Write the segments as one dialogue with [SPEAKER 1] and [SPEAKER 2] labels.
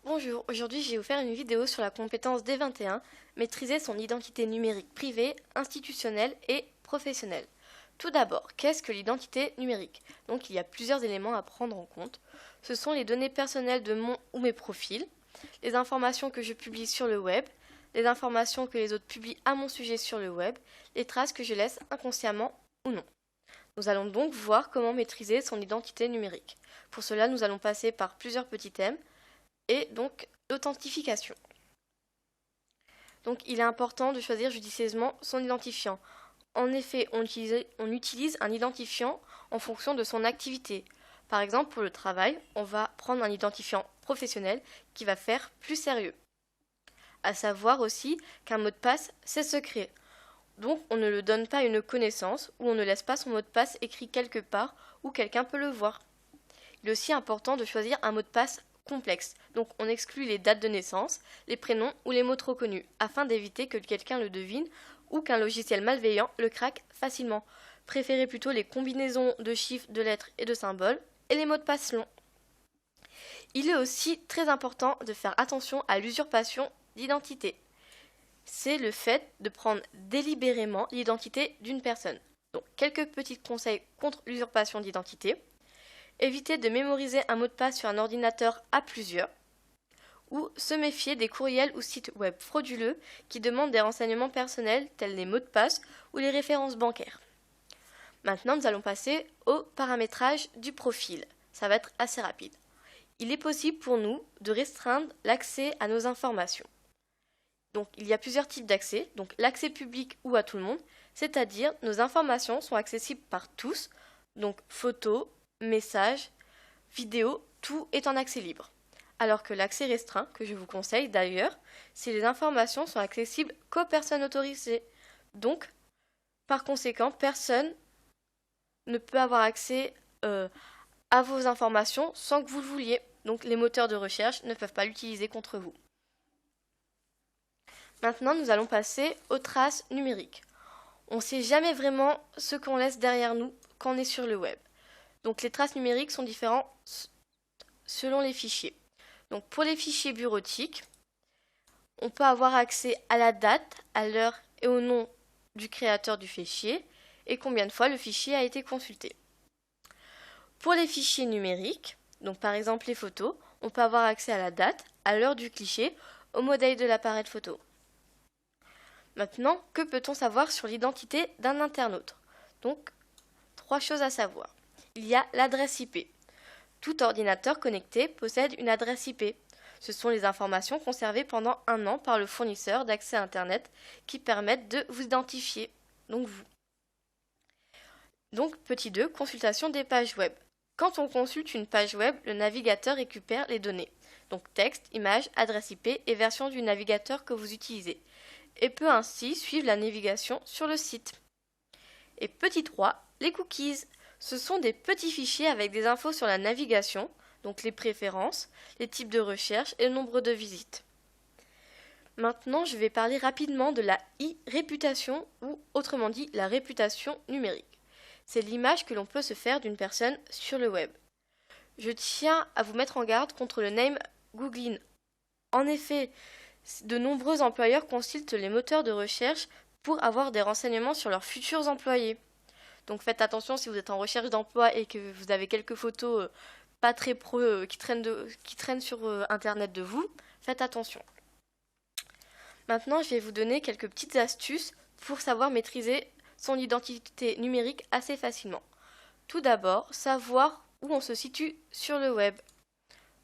[SPEAKER 1] Bonjour, aujourd'hui je vais vous faire une vidéo sur la compétence D21, maîtriser son identité numérique privée, institutionnelle et professionnelle. Tout d'abord, qu'est-ce que l'identité numérique? Donc il y a plusieurs éléments à prendre en compte. Ce sont les données personnelles de mon ou mes profils, les informations que je publie sur le web, les informations que les autres publient à mon sujet sur le web, les traces que je laisse inconsciemment ou non. Nous allons donc voir comment maîtriser son identité numérique. Pour cela, nous allons passer par plusieurs petits thèmes et donc l'authentification. Donc il est important de choisir judicieusement son identifiant. En effet, on utilise un identifiant en fonction de son activité. Par exemple, pour le travail, on va prendre un identifiant professionnel qui va faire plus sérieux. À savoir aussi qu'un mot de passe, c'est secret. Donc on ne le donne pas à une connaissance ou on ne laisse pas son mot de passe écrit quelque part où quelqu'un peut le voir. Il est aussi important de choisir un mot de passe complexe. Donc on exclut les dates de naissance, les prénoms ou les mots trop connus, afin d'éviter que quelqu'un le devine ou qu'un logiciel malveillant le craque facilement. Préférez plutôt les combinaisons de chiffres, de lettres et de symboles et les mots de passe longs. Il est aussi très important de faire attention à l'usurpation d'identité. C'est le fait de prendre délibérément l'identité d'une personne. Donc quelques petits conseils contre l'usurpation d'identité. Éviter de mémoriser un mot de passe sur un ordinateur à plusieurs, ou se méfier des courriels ou sites web frauduleux qui demandent des renseignements personnels tels les mots de passe ou les références bancaires. Maintenant, nous allons passer au paramétrage du profil. Ça va être assez rapide. Il est possible pour nous de restreindre l'accès à nos informations. Donc, il y a plusieurs types d'accès. Donc, l'accès public ou à tout le monde, c'est-à-dire nos informations sont accessibles par tous, donc photos, messages, vidéos, tout est en accès libre. Alors que l'accès restreint, que je vous conseille d'ailleurs, c'est les informations sont accessibles qu'aux personnes autorisées. Donc, par conséquent, personne ne peut avoir accès à vos informations sans que vous le vouliez. Donc, les moteurs de recherche ne peuvent pas l'utiliser contre vous. Maintenant, nous allons passer aux traces numériques. On ne sait jamais vraiment ce qu'on laisse derrière nous quand on est sur le web. Donc les traces numériques sont différentes selon les fichiers. Donc pour les fichiers bureautiques, on peut avoir accès à la date, à l'heure et au nom du créateur du fichier et combien de fois le fichier a été consulté. Pour les fichiers numériques, donc par exemple les photos, on peut avoir accès à la date, à l'heure du cliché, au modèle de l'appareil photo. Maintenant, que peut-on savoir sur l'identité d'un internaute? Donc, 3 choses à savoir. Il y a l'adresse IP. Tout ordinateur connecté possède une adresse IP. Ce sont les informations conservées pendant 1 an par le fournisseur d'accès à Internet qui permettent de vous identifier, donc vous. Donc, petit 2, consultation des pages web. Quand on consulte une page web, le navigateur récupère les données, donc texte, image, adresse IP et version du navigateur que vous utilisez, et peut ainsi suivre la navigation sur le site. Et petit 3, les cookies. Ce sont des petits fichiers avec des infos sur la navigation, donc les préférences, les types de recherche et le nombre de visites. Maintenant, je vais parler rapidement de la e-réputation ou autrement dit la réputation numérique. C'est l'image que l'on peut se faire d'une personne sur le web. Je tiens à vous mettre en garde contre le name googling. En effet, de nombreux employeurs consultent les moteurs de recherche pour avoir des renseignements sur leurs futurs employés. Donc faites attention si vous êtes en recherche d'emploi et que vous avez quelques photos pas très pro qui traînent sur internet de vous, faites attention. Maintenant, je vais vous donner quelques petites astuces pour savoir maîtriser son identité numérique assez facilement. Tout d'abord, savoir où on se situe sur le web.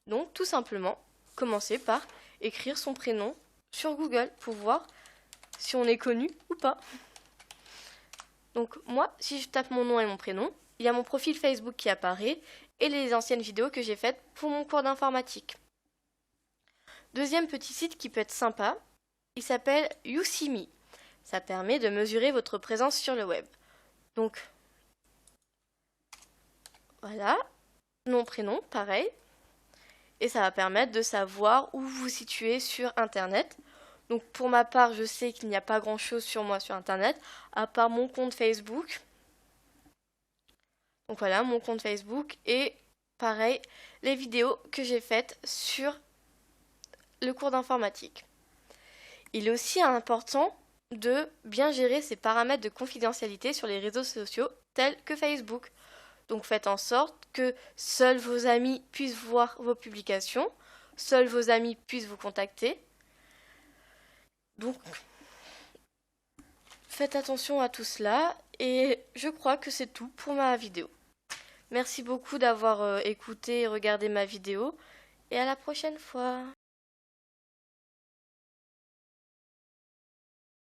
[SPEAKER 1] Donc tout simplement, commencer par écrire son prénom sur Google pour voir si on est connu ou pas. Donc moi, si je tape mon nom et mon prénom, il y a mon profil Facebook qui apparaît et les anciennes vidéos que j'ai faites pour mon cours d'informatique. Deuxième petit site qui peut être sympa, il s'appelle YouSeeMe. Ça permet de mesurer votre présence sur le web. Donc voilà, nom, prénom, pareil. Et ça va permettre de savoir où vous vous situez sur Internet. Donc pour ma part, je sais qu'il n'y a pas grand-chose sur moi sur Internet, à part mon compte Facebook. Donc voilà, mon compte Facebook et pareil, les vidéos que j'ai faites sur le cours d'informatique. Il est aussi important de bien gérer ses paramètres de confidentialité sur les réseaux sociaux tels que Facebook. Donc faites en sorte que seuls vos amis puissent voir vos publications, seuls vos amis puissent vous contacter. Donc faites attention à tout cela et je crois que c'est tout pour ma vidéo. Merci beaucoup d'avoir écouté et regardé ma vidéo et à la prochaine fois.